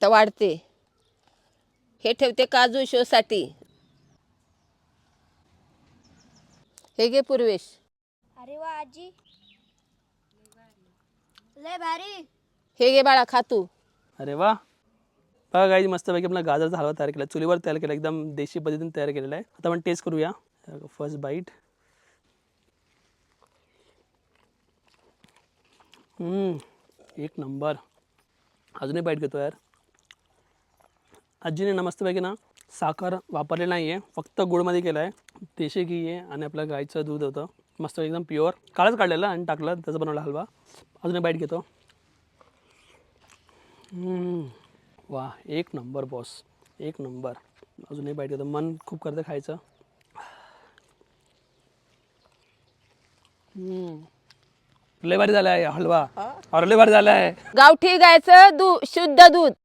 आता वाढते. हे ठेवते काजू शोसाठी. हे घे पूर्वेश. अरे वा आजी, लय भारी. हे घे बाळा खा तू. अरे वा. बघा गाईज मस्तपैकी आपला गाजरचा हलवा तयार केला, चुलीवर तयार केला, एकदम देशी पद्धतीने तयार केलेला आहे. आता आपण टेस्ट करूया. First bite. एक नंबर. अजूनही बाईट घेतो यार. आजीने ना मस्तपैकी ना साखर वापरलेली नाही आहे, फक्त गुळमध्ये केलं आहे. देशी घी आहे आणि आपलं गाईचं दूध होतं, मस्त एकदम प्युअर. काळच काढलेलं आणि टाकलं, त्याचा बनवला हलवा. अजून बाईट घेतो. वा, एक नंबर बॉस, एक नंबर. अजूनही बाईट घेतो, मन खूप करतं खायचं. लय भारी झाला आहे हलवा, और लय भारी झाला आहे. गावठी गायचं दूध, शुद्ध दूध.